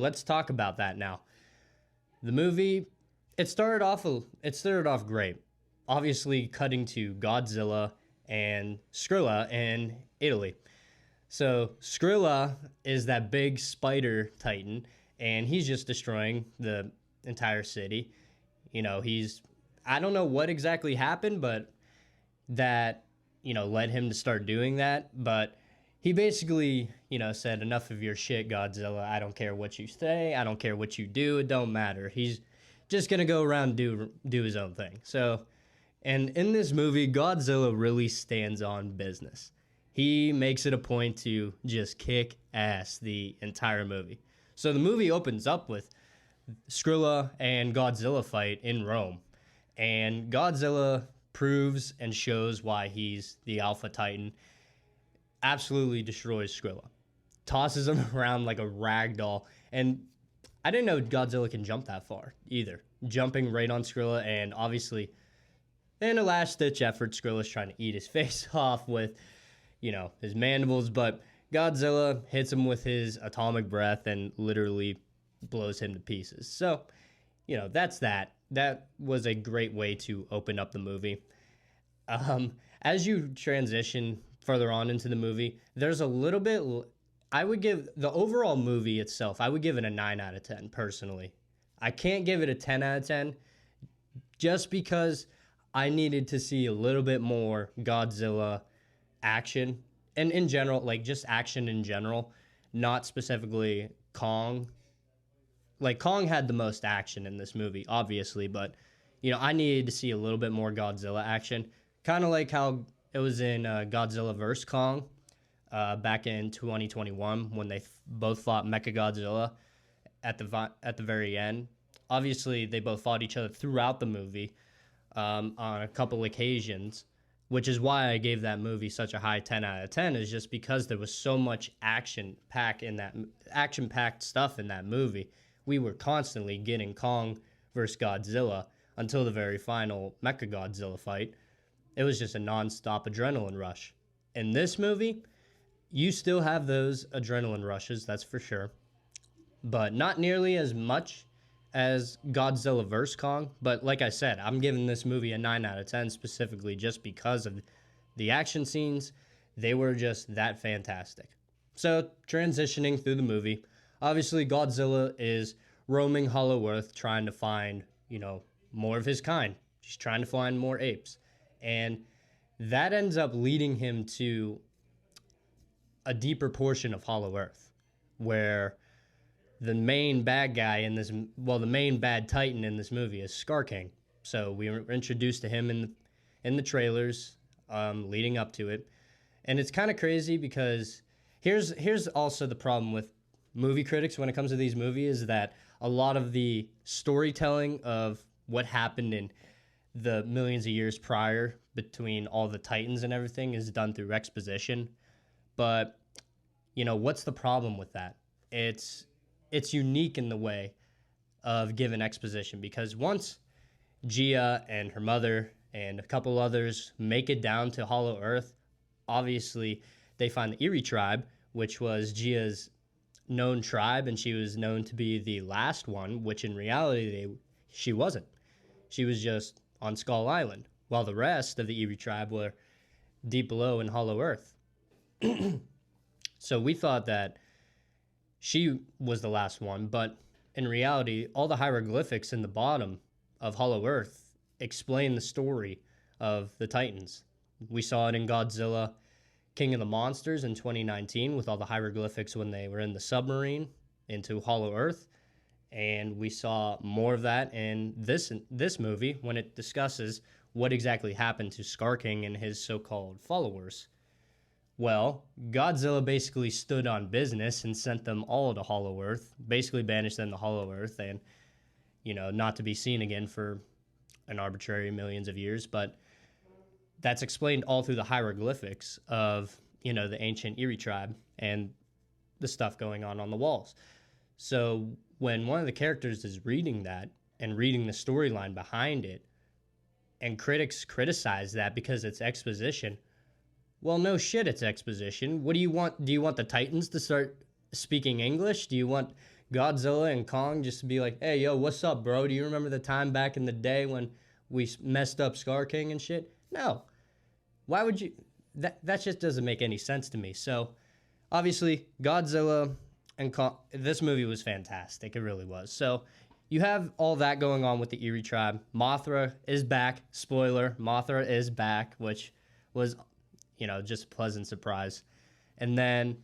let's talk about that now. The movie, it started off great. Obviously, cutting to Godzilla and Skrilla in Italy. So Skrilla is that big spider titan, and he's just destroying the entire city. He's I don't know what exactly happened, but that led him to start doing that. But he basically said, enough of your shit, Godzilla. I don't care what you say. I don't care what you do. It don't matter. He's just gonna go around and do his own thing. So, and in this movie, Godzilla really stands on business. He makes it a point to just kick ass the entire movie. So the movie opens up with Skrilla and Godzilla fight in Rome. And Godzilla proves and shows why he's the Alpha Titan. Absolutely destroys Skrilla. Tosses him around like a rag doll. And I didn't know Godzilla can jump that far either. Jumping right on Skrilla, and obviously in a last-ditch effort, Skrilla's trying to eat his face off with, his mandibles, but Godzilla hits him with his atomic breath and literally blows him to pieces. So, that's that. That was a great way to open up the movie. As you transition further on into the movie, there's a little bit. I would give the overall movie itself, I would give it a 9 out of 10 personally. I can't give it a 10 out of 10 just because I needed to see a little bit more Godzilla action. And in general, like just action in general, not specifically Kong. Like Kong had the most action in this movie, obviously, but I needed to see a little bit more Godzilla action. Kind of like how it was in Godzilla vs. Kong back in 2021 when they both fought Mechagodzilla at the very end. Obviously, they both fought each other throughout the movie on a couple occasions, which is why I gave that movie such a high 10 out of 10, is just because there was so much action-packed stuff in that movie. We were constantly getting Kong versus Godzilla until the very final Mechagodzilla fight. It was just a non-stop adrenaline rush. In this movie, you still have those adrenaline rushes, that's for sure, but not nearly as much as Godzilla vs. Kong. But like I said, I'm giving this movie a 9 out of 10 specifically just because of the action scenes. They were just that fantastic. So transitioning through the movie, obviously Godzilla is roaming Hollow Earth trying to find, more of his kind. He's trying to find more apes. And that ends up leading him to a deeper portion of Hollow Earth where the main bad guy the main bad titan in this movie is Scar King. So we were introduced to him in the trailers leading up to it. And it's kind of crazy because here's also the problem with movie critics when it comes to these movies, is that a lot of the storytelling of what happened in the millions of years prior between all the titans and everything is done through exposition. But, what's the problem with that? It's unique in the way of giving exposition, because once Gia and her mother and a couple others make it down to Hollow Earth, obviously they find the Erie tribe, which was Gia's known tribe, and she was known to be the last one, which in reality she wasn't. She was just on Skull Island, while the rest of the Erie tribe were deep below in Hollow Earth. So we thought that she was the last one, but in reality, all the hieroglyphics in the bottom of Hollow Earth explain the story of the Titans. We saw it in Godzilla King of the Monsters in 2019 with all the hieroglyphics when they were in the submarine into Hollow Earth. And we saw more of that in this movie when it discusses what exactly happened to Scar King and his so-called followers. Well, Godzilla basically stood on business and sent them all to Hollow Earth, basically banished them to Hollow Earth and, not to be seen again for an arbitrary millions of years. But that's explained all through the hieroglyphics of, the ancient Erie tribe and the stuff going on the walls. So when one of the characters is reading that and reading the storyline behind it, and critics criticize that because it's exposition, well, no shit, it's exposition. What do you want? Do you want the Titans to start speaking English? Do you want Godzilla and Kong just to be like, hey, yo, what's up, bro? Do you remember the time back in the day when we messed up Scar King and shit? No. Why would you? That just doesn't make any sense to me. So, obviously, Godzilla and Kong, this movie was fantastic. It really was. So, you have all that going on with the Erie tribe. Mothra is back. Spoiler, Mothra is back, which was, just a pleasant surprise. And then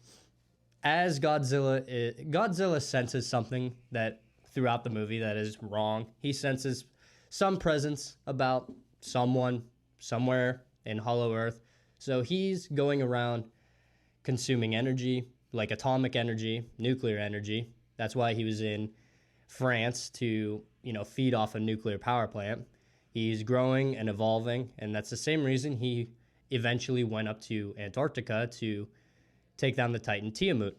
as Godzilla senses something that throughout the movie that is wrong. He senses some presence about someone somewhere in Hollow Earth. So he's going around consuming energy, like atomic energy, nuclear energy. That's why he was in France to, feed off a nuclear power plant. He's growing and evolving, and that's the same reason he eventually went up to Antarctica to take down the Titan Tiamat,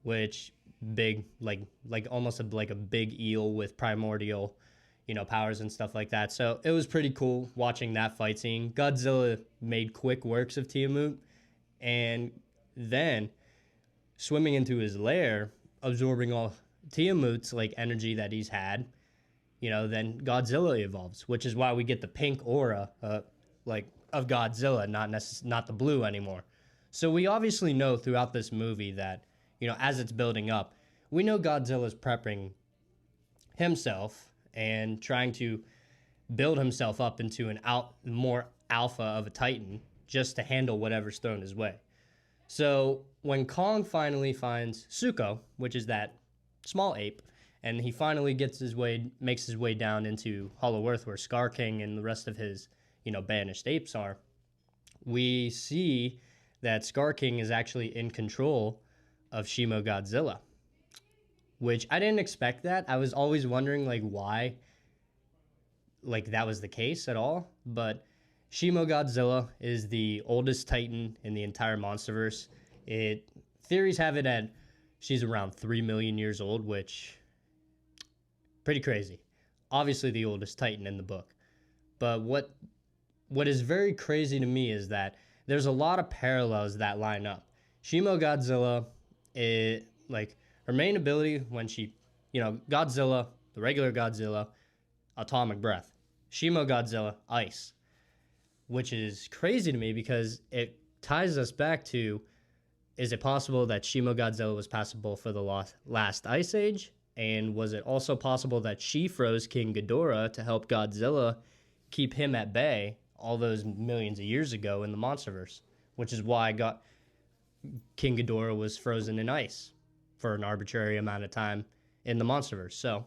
which big, like almost like a big eel with primordial, powers and stuff like that. So it was pretty cool watching that fight scene. Godzilla made quick works of Tiamat, and then swimming into his lair, absorbing all Tiamat's energy that he's had. Then Godzilla evolves, which is why we get the pink aura, of Godzilla, not the blue anymore. So we obviously know throughout this movie that, as it's building up, we know Godzilla's prepping himself and trying to build himself up into more alpha of a Titan just to handle whatever's thrown his way. So when Kong finally finds Zuko, which is that small ape, and he finally makes his way down into Hollow Earth where Scar King and the rest of his, banished apes are, we see that Scar King is actually in control of Shimo Godzilla, which I didn't expect that. I was always wondering why that was the case at all. But Shimo Godzilla is the oldest Titan in the entire Monsterverse. Theories have it at she's around 3 million years old, which pretty crazy. Obviously the oldest Titan in the book. But what is very crazy to me is that there's a lot of parallels that line up. Shimo Godzilla, her main ability when she, Godzilla, the regular Godzilla, atomic breath. Shimo Godzilla, ice. Which is crazy to me because it ties us back to, is it possible that Shimo Godzilla was passable for the last ice age? And was it also possible that she froze King Ghidorah to help Godzilla keep him at bay all those millions of years ago in the Monsterverse, which is why King Ghidorah was frozen in ice for an arbitrary amount of time in the Monsterverse. So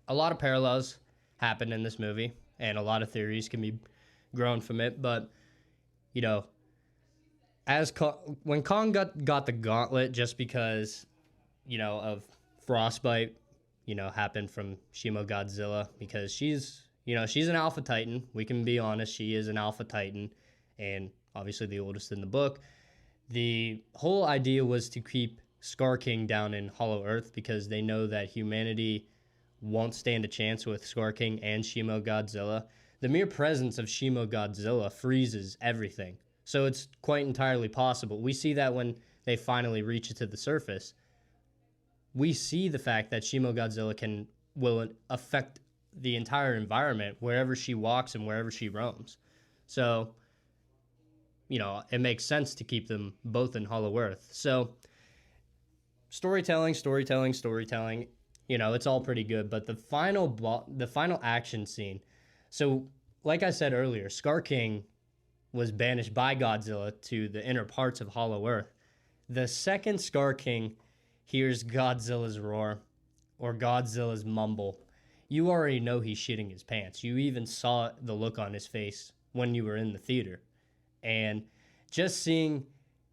a lot of parallels happen in this movie, and a lot of theories can be grown from it. But, when Kong got the gauntlet just because, of frostbite, happened from Shimo Godzilla, because she's an alpha Titan. We can be honest, she is an alpha Titan, and obviously the oldest in the book. The whole idea was to keep Scar King down in Hollow Earth because they know that humanity won't stand a chance with Scar King and Shimo Godzilla. The mere presence of Shimo Godzilla freezes everything. So it's quite entirely possible. We see that when they finally reach it to the surface. We see the fact that Shimo Godzilla will affect the entire environment wherever she walks and wherever she roams. So, it makes sense to keep them both in Hollow Earth. So, storytelling. It's all pretty good. But the final action scene. So, like I said earlier, Scar King was banished by Godzilla to the inner parts of Hollow Earth. The second Scar King hears Godzilla's roar or Godzilla's mumble, you already know he's shitting his pants. You even saw the look on his face when you were in the theater. And just seeing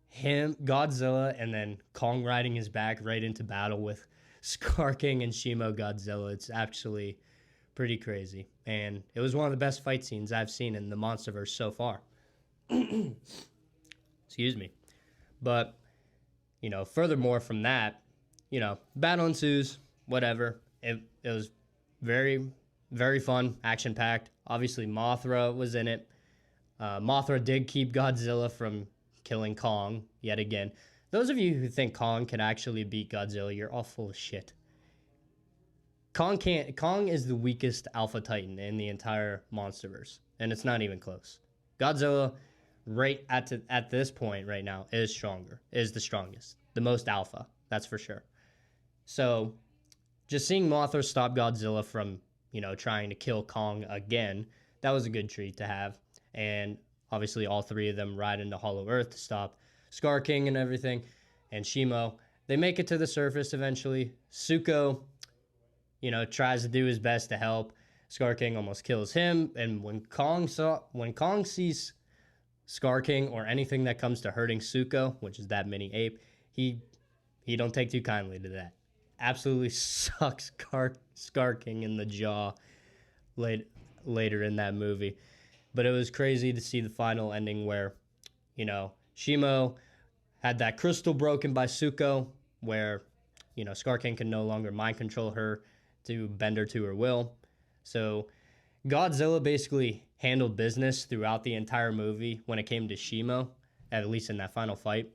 him, Godzilla, and then Kong riding his back right into battle with Scar King and Shimo Godzilla, it's actually pretty crazy. And it was one of the best fight scenes I've seen in the Monsterverse so far. Excuse me. But, furthermore from that, battle ensues, whatever. It was very, very fun, action-packed. Obviously, Mothra was in it. Mothra did keep Godzilla from killing Kong yet again. Those of you who think Kong can actually beat Godzilla, you're all full of shit. Kong is the weakest Alpha Titan in the entire MonsterVerse, and it's not even close. Godzilla, at this point right now, is the strongest, the most alpha. That's for sure. So, just seeing Mothra stop Godzilla from trying to kill Kong again, that was a good treat to have. And obviously, all three of them ride into Hollow Earth to stop Scar King and everything, and Shimo. They make it to the surface eventually. Zuko, tries to do his best to help. Scar King almost kills him, and when Kong sees Scar King or anything that comes to hurting Zuko, which is that mini ape, he don't take too kindly to that. Absolutely sucks Scar King in the jaw later in that movie. But it was crazy to see the final ending where, Shimo had that crystal broken by Zuko, where, Scar King can no longer mind control her to bend her to her will. So Godzilla basically handled business throughout the entire movie when it came to Shimo, at least in that final fight.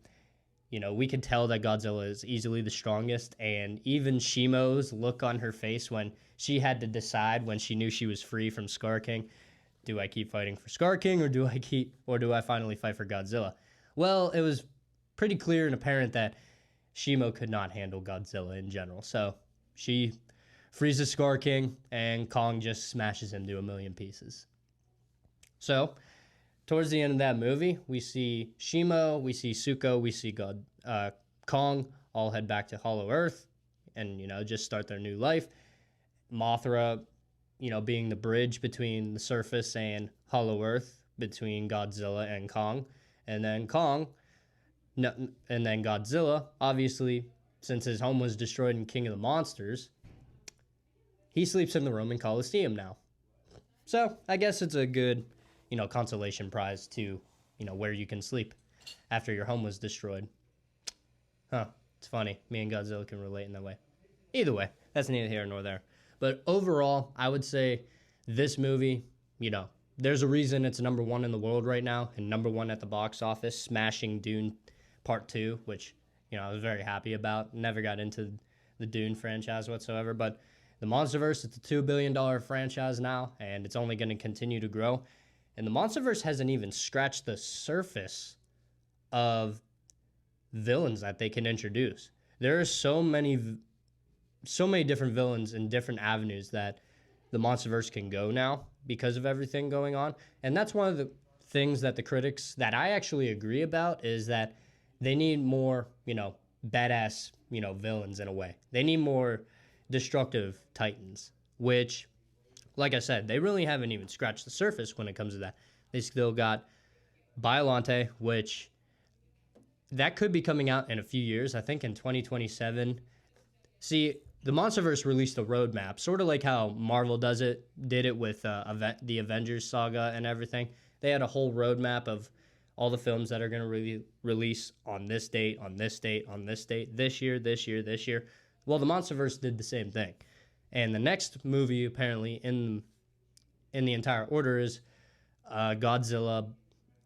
We could tell that Godzilla is easily the strongest, and even Shimo's look on her face when she had to decide when she knew she was free from Scar King, do I keep fighting for Scar King or do I finally fight for Godzilla? Well, it was pretty clear and apparent that Shimo could not handle Godzilla in general. So she freezes Scar King, and Kong just smashes him to a million pieces. So, towards the end of that movie, we see Shimo, we see Zuko, we see Kong all head back to Hollow Earth and, just start their new life. Mothra, being the bridge between the surface and Hollow Earth, between Godzilla and Kong. And then Godzilla, obviously, since his home was destroyed in King of the Monsters, he sleeps in the Roman Colosseum now. So I guess it's a good, consolation prize to, where you can sleep after your home was destroyed. Huh. It's funny. Me and Godzilla can relate in that way. Either way, that's neither here nor there. But overall, I would say this movie, there's a reason it's number one in the world right now and number one at the box office, smashing Dune Part 2, which, I was very happy about. Never got into the Dune franchise whatsoever, but the Monsterverse, it's a $2 billion franchise now, and it's only going to continue to grow. And the Monsterverse hasn't even scratched the surface of villains that they can introduce. There are so many different villains in different avenues that the Monsterverse can go now because of everything going on. And that's one of the things that the critics that I actually agree about is that they need more, badass, villains in a way. They need more destructive titans, which, like I said, they really haven't even scratched the surface when it comes to that. They still got Biollante, which that could be coming out in a few years, I think in 2027. See, the Monsterverse released a roadmap, sort of like how Marvel did it with the Avengers saga and everything. They had a whole roadmap of all the films that are going to release on this date, on this date, on this date, this year, this year, this year. Well, the Monsterverse did the same thing. And the next movie, apparently, in the entire order is Godzilla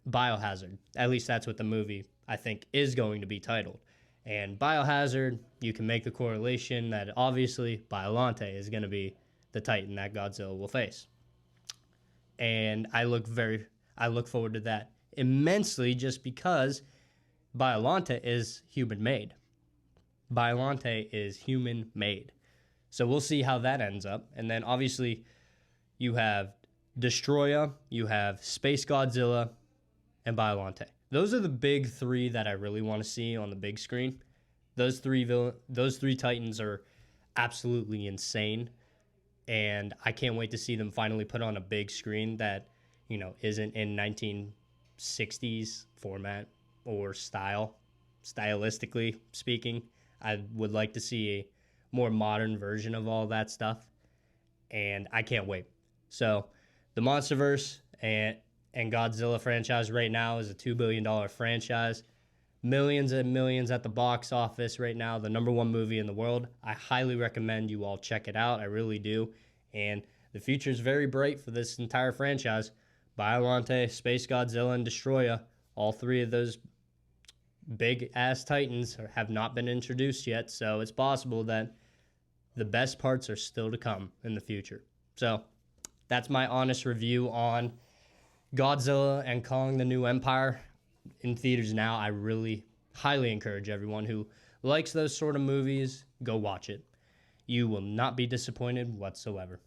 Biohazard. At least that's what the movie, I think, is going to be titled. And Biohazard, you can make the correlation that obviously Biollante is going to be the Titan that Godzilla will face. And I look forward to that immensely just because Biollante is human-made. Biollante is human-made. So we'll see how that ends up. And then obviously you have Destroya, you have Space Godzilla, and Biollante. Those are the big three that I really want to see on the big screen. Those three titans are absolutely insane, and I can't wait to see them finally put on a big screen that, isn't in 1960s format or stylistically speaking. I would like to see a more modern version of all that stuff, and I can't wait. So the Monsterverse and Godzilla franchise right now is a $2 billion franchise. Millions and millions at the box office right now. The number one movie in the world. I highly recommend you all check it out. I really do. And the future is very bright for this entire franchise. Biollante, Space Godzilla, and Destroya. All three of those big-ass titans have not been introduced yet. So it's possible that the best parts are still to come in the future. So that's my honest review on Godzilla and Kong the New Empire in theaters now. I really highly encourage everyone who likes those sort of movies, go watch it. You will not be disappointed whatsoever.